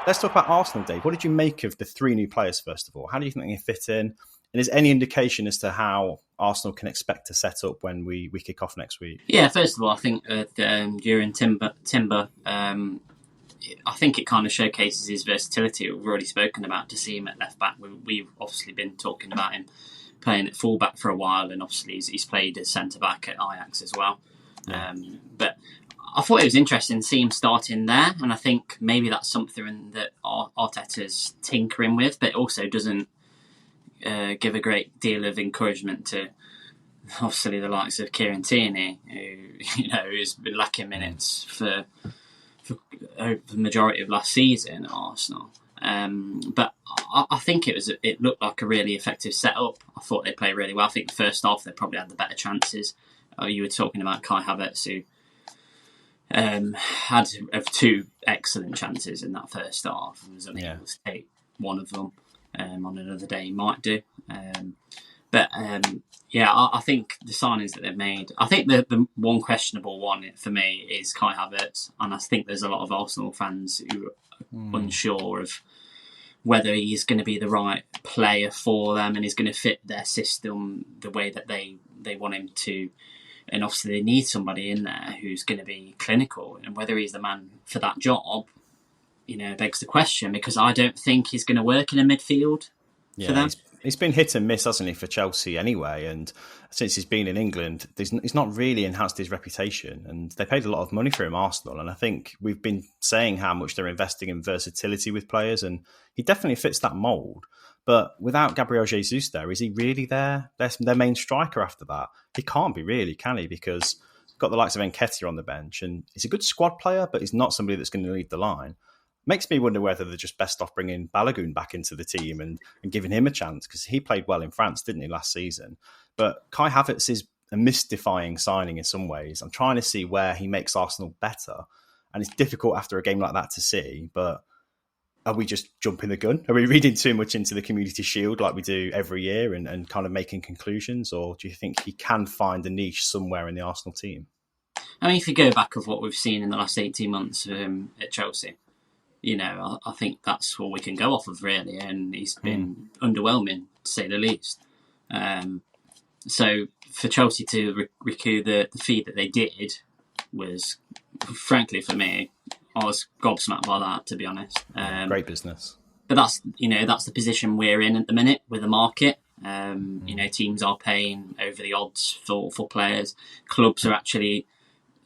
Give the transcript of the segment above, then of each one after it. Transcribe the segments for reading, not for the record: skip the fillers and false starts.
let's talk about Arsenal, Dave. What did you make of the 3 new players, first of all? How do you think they fit in? And is any indication as to how Arsenal can expect to set up when we kick off next week? Yeah, first of all, I think Jurrien Timber, I think it kind of showcases his versatility. We've already spoken about to see him at left back. We've obviously been talking about him playing at full back for a while, and obviously he's played as centre back at Ajax as well. Yeah. But I thought it was interesting to see him starting there, and I think maybe that's something that Arteta's tinkering with, but it also doesn't give a great deal of encouragement to obviously the likes of Kieran Tierney, who's been lacking minutes for the majority of last season at Arsenal. But I think it looked like a really effective setup. I thought they played really well. I think the first half they probably had the better chances. You were talking about Kai Havertz, who had 2 excellent chances in that first half and was only able to take one of them. On another day he might do. I think the signings that they've made, I think the one questionable one for me is Kai Havertz, and I think there's a lot of Arsenal fans who are unsure of whether he's going to be the right player for them and he's going to fit their system the way that they want him to. And obviously they need somebody in there who's going to be clinical, and whether he's the man for that job, begs the question, because I don't think he's going to work in a midfield for them. He's been hit and miss, hasn't he, for Chelsea anyway? And since he's been in England, he's not really enhanced his reputation. And they paid a lot of money for him, Arsenal. And I think we've been saying how much they're investing in versatility with players. And he definitely fits that mould. But without Gabriel Jesus there, is he really their main striker after that? He can't be really, can he? Because he's got the likes of Nketiah on the bench. And he's a good squad player, but he's not somebody that's going to lead the line. Makes me wonder whether they're just best off bringing Balogun back into the team and giving him a chance, because he played well in France, didn't he, last season? But Kai Havertz is a mystifying signing in some ways. I'm trying to see where he makes Arsenal better, and it's difficult after a game like that to see, but are we just jumping the gun? Are we reading too much into the Community Shield like we do every year and kind of making conclusions, or do you think he can find a niche somewhere in the Arsenal team? I mean, if you go back of what we've seen in the last 18 months of him at Chelsea, I think that's what we can go off of, really. And he's been underwhelming, to say the least. So for Chelsea to recoup the fee that they did was, frankly, for me, I was gobsmacked by that, to be honest. Great business. But that's the position we're in at the minute with the market. Teams are paying over the odds for players. Clubs are actually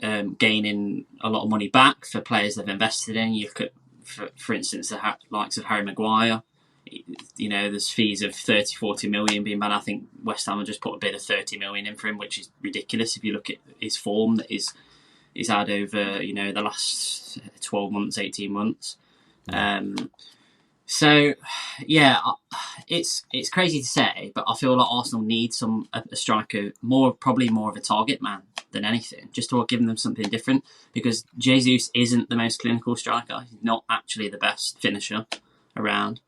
gaining a lot of money back for players they've invested in. You look at, for instance, the likes of Harry Maguire. There's fees of 30-40 million being banned. I think West Ham have just put a bid of 30 million in for him, which is ridiculous if you look at his form that he's had over the last 12 months, 18 months. It's crazy to say, but I feel like Arsenal need a striker, probably more of a target man than anything, just to give them something different, because Jesus isn't the most clinical striker. He's not actually the best finisher around.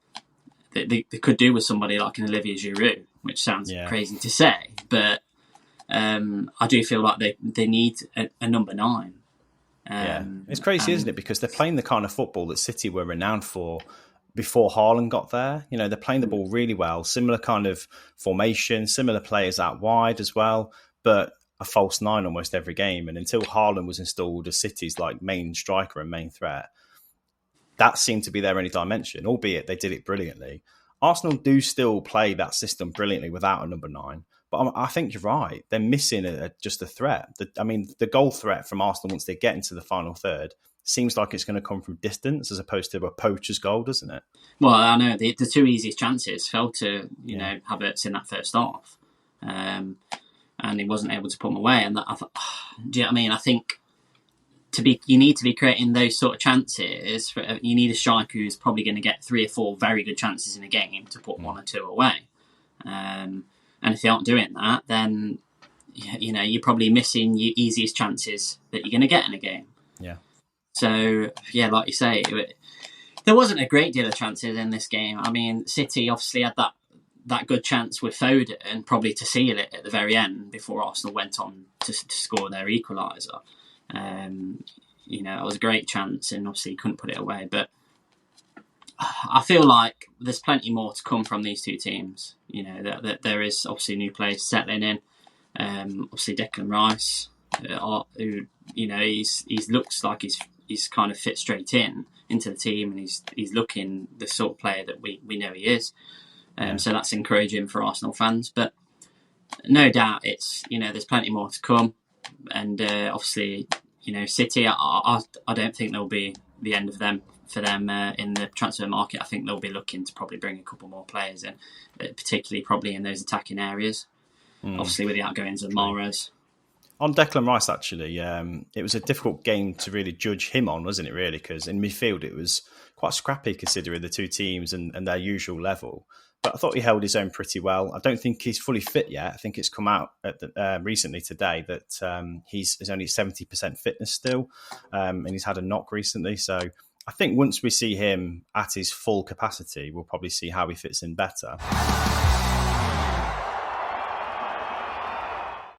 They could do with somebody like an Olivier Giroud, which sounds crazy to say, but I do feel like they need a number 9. It's crazy, isn't it? Because they're playing the kind of football that City were renowned for before Haaland got there. They're playing the ball really well, similar kind of formation, similar players out wide as well, but a false 9 almost every game. And until Haaland was installed as City's main striker and main threat, that seemed to be their only dimension, albeit they did it brilliantly. Arsenal do still play that system brilliantly without a number 9. But I think you're right. They're missing just a threat. The goal threat from Arsenal once they get into the final third seems like it's going to come from distance as opposed to a poacher's goal, doesn't it? Well, I know the 2 easiest chances fell to Havertz in that first half, and he wasn't able to put them away. And I thought, do you know what I mean? I think you need to be creating those sort of chances. You need a striker who's probably going to get 3 or 4 very good chances in a game to put 1 or 2 away. And if they aren't doing that, then you're probably missing your easiest chances that you're going to get in a game. Yeah. So like you say, there wasn't a great deal of chances in this game. I mean, City obviously had that good chance with Foden, probably to seal it at the very end before Arsenal went on to score their equaliser. It was a great chance, and obviously couldn't put it away. But I feel like there's plenty more to come from these two teams. You know, that there is obviously new players settling in. Obviously Declan Rice, who, you know, he's looks like he's kind of fit straight into the team, and he's looking the sort of player that we know he is. So that's encouraging for Arsenal fans. But no doubt, it's, you know, there's plenty more to come, and obviously, you know, City, I don't think there'll be the end of them. For them in the transfer market, I think they'll be looking to probably bring a couple more players in, particularly probably in those attacking areas. Obviously, with the outgoings of Mahrez. On Declan Rice, actually, it was a difficult game to really judge him on, wasn't it, really? Because in midfield, it was quite scrappy considering the two teams and their usual level. But I thought he held his own pretty well. I don't think he's fully fit yet. I think it's come out recently today that he's only 70% fitness still, and he's had a knock recently. So I think once we see him at his full capacity, we'll probably see how he fits in better.